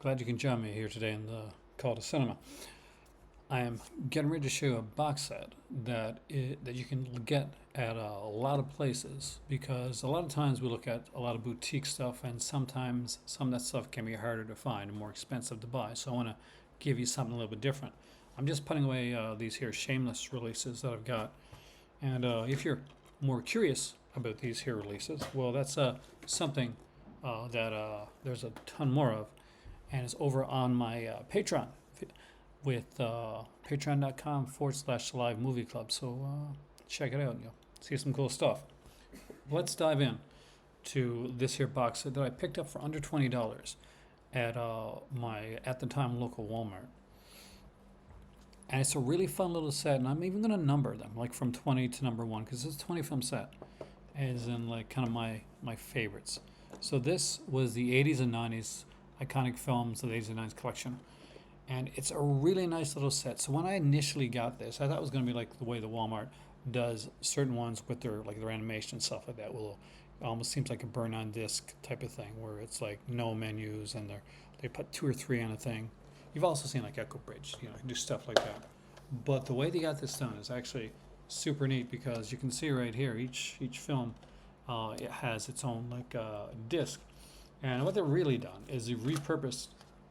Glad you can join me here today in the Call to Cinema. I am getting ready to show you a box set that you can get at a lot of places because a lot of times we look at a lot of boutique stuff and sometimes some of that stuff can be harder to find and more expensive to buy. So I want to give you something a little bit different. I'm just putting away these here shameless releases that I've got. And if you're more curious about these here releases, well, that's something that there's a ton more of, and it's over on my Patreon with patreon.com/live movie club. So check it out and you'll see some cool stuff. Let's dive in to this here box set that I picked up for under $20 at my at the time local Walmart. And it's a really fun little set, and I'm even going to number them, like from 20 to number 1, because it's a 20 film set, as in like kind of my favorites. So this was the 80s and 90s iconic films of the 80s and 90s collection. And it's a really nice little set. So when I initially got this, I thought it was going to be like the way the Walmart does certain ones with their animation and stuff like that. Well, it almost seems like a burn on disc type of thing, where it's like no menus and they put 2 or 3 on a thing. You've also seen like Echo Bridge, do stuff like that. But the way they got this done is actually super neat because you can see right here each film it has its own like disc, and what they've really done is they've repurposed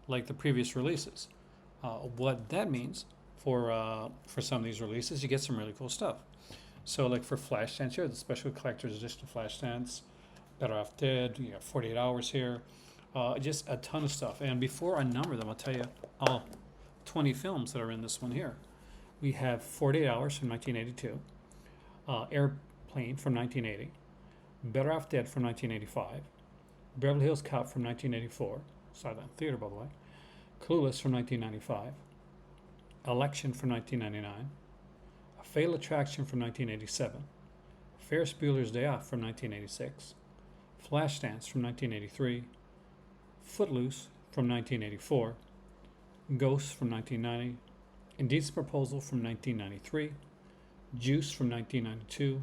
like the previous releases. What that means for some of these releases, you get some really cool stuff. So like for Flashdance here, the special collector's edition of Flashdance, Better Off Dead, you got 48 Hours here. Just a ton of stuff. And before I number them, I'll tell you all 20 films that are in this one here. We have 48 Hours from 1982, Airplane from 1980, Better Off Dead from 1985, Beverly Hills Cop from 1984, saw that in theater by the way, Clueless from 1995, Election from 1999, A Fatal Attraction from 1987, Ferris Bueller's Day Off from 1986, Flashdance from 1983, Footloose from 1984, Ghost from 1990, Indecent Proposal from 1993, Juice from 1992,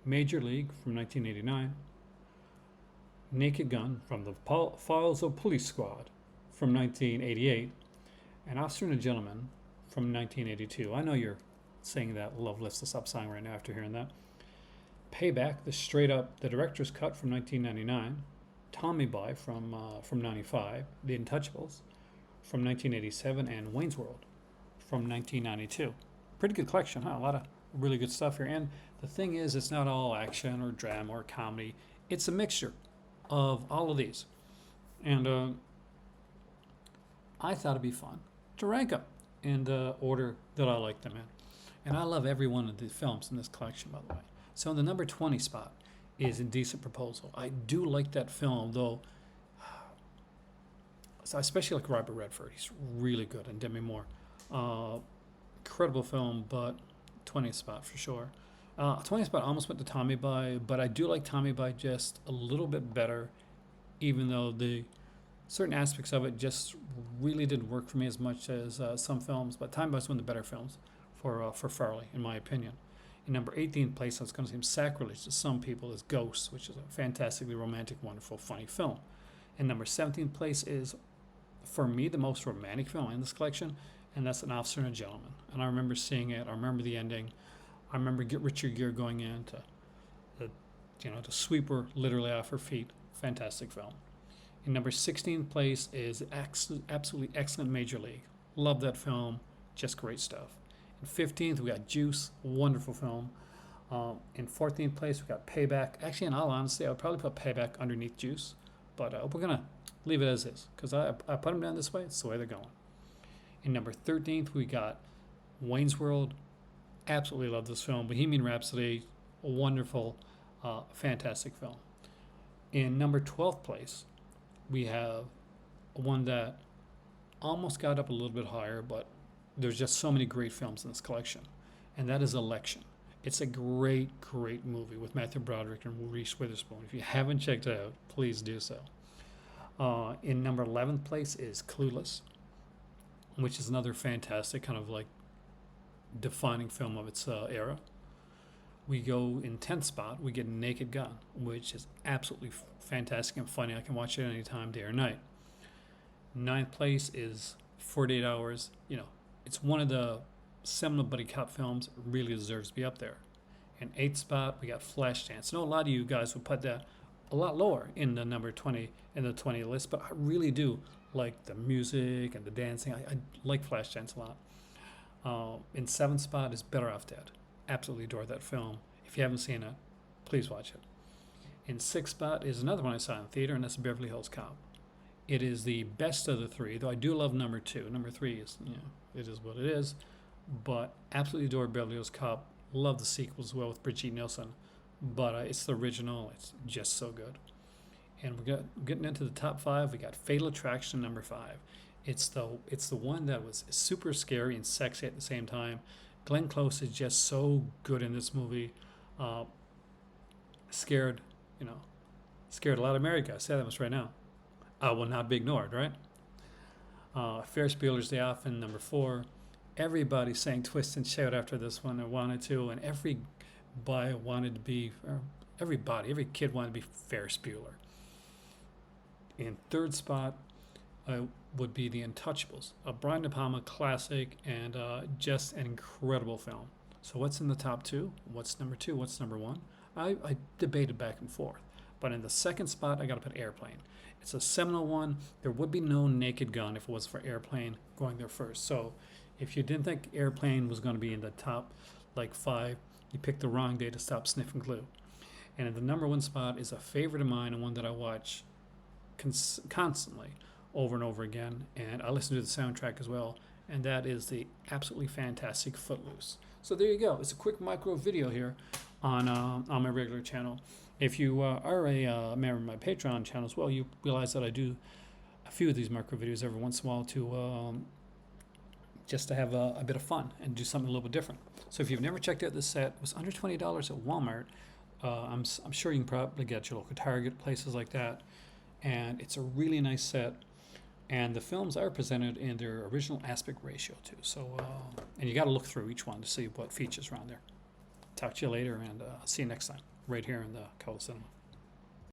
Major League from 1989, Naked Gun from the Files of Police Squad from 1988, and Officer and a Gentleman from 1982. I know you're saying that love lifts us up song right now after hearing that. Payback, the director's cut from 1999, Tommy Boy from 95, The Untouchables from 1987, and Wayne's World from 1992. Pretty good collection, huh? A lot of really good stuff here. And the thing is, it's not all action or drama or comedy. It's a mixture of all of these. And I thought it'd be fun to rank them in the order that I like them in. And I love every one of the films in this collection, by the way. So in the number 20 spot is Indecent Proposal. I do like that film, though. So I especially like Robert Redford. He's really good, and Demi Moore. Incredible film, but 20th spot for sure. 20th spot almost went to Tommy Boy, but I do like Tommy Boy just a little bit better, even though the certain aspects of it just really didn't work for me as much as some films. But Tommy Boy's one of the better films for Farley, in my opinion. In number 18th place, it's going to seem sacrilege to some people, is Ghost, which is a fantastically romantic, wonderful, funny film. And number 17th place is, for me, the most romantic film in this collection, and that's An Officer and a Gentleman. And I remember seeing it. I remember the ending. I remember Richard Gere going in to sweep her literally off her feet. Fantastic film. In number 16th place is absolutely excellent Major League. Love that film. Just great stuff. In 15th, we got Juice, wonderful film. In 14th place, we got Payback. Actually, in all honesty, I would probably put Payback underneath Juice, but we're going to leave it as is because I put them down this way. It's the way they're going. In number 13th, we got Wayne's World. Absolutely love this film. Bohemian Rhapsody, a wonderful, fantastic film. In number 12th place, we have one that almost got up a little bit higher, but there's just so many great films in this collection, and that is Election. It's a great, great movie with Matthew Broderick and Reese Witherspoon. If you haven't checked it out, please do so. In number 11th place is Clueless, which is another fantastic kind of like defining film of its era. We go in 10th spot, we get Naked Gun, which is absolutely fantastic and funny. I can watch it anytime, day or night. Ninth place is 48 Hours. You know, it's one of the seminal buddy cop films. It really deserves to be up there. In eighth spot, we got Flashdance. I know a lot of you guys would put that a lot lower in the number 20 in the 20 list, but I really do like the music and the dancing. I like Flashdance a lot. In seventh spot is Better Off Dead. Absolutely adore that film. If you haven't seen it, please watch it. In sixth spot is another one I saw in theater, and that's Beverly Hills Cop. It is the best of the three, though I do love number two. Number three is, you know, it is what it is, but absolutely adore Beverly Hills Cop. Love the sequel as well with Brigitte Nielsen, but it's the original. It's just so good. And getting into the top five. We got Fatal Attraction, number five. It's the one that was super scary and sexy at the same time. Glenn Close is just so good in this movie. Scared a lot of America. I say that much right now. Will not be ignored, right? Ferris Bueller's Day Off in number four. Everybody sang Twist and Shout after this one. They wanted to, and every kid wanted to be Ferris Bueller. In third spot would be The Untouchables, a Brian De Palma classic and just an incredible film. So what's in the top two? What's number two? What's number one? I debated back and forth. But in the second spot, I got to put Airplane. It's a seminal one. There would be no Naked Gun if it was for Airplane going there first. So if you didn't think Airplane was going to be in the top like five, you picked the wrong day to stop sniffing glue. And in the number one spot is a favorite of mine and one that I watch constantly over and over again. And I listen to the soundtrack as well. And that is the absolutely fantastic Footloose. So there you go. It's a quick micro video here on my regular channel. If you are a member of my Patreon channel as well, you realize that I do a few of these micro videos every once in a while to just to have a bit of fun and do something a little bit different. So if you've never checked out this set, it was under $20 at Walmart. I'm sure you can probably get your local Target, places like that. And it's a really nice set. And the films are presented in their original aspect ratio too. So, and you got to look through each one to see what features around there. Talk to you later, and see you next time, right here in the Color Cinema.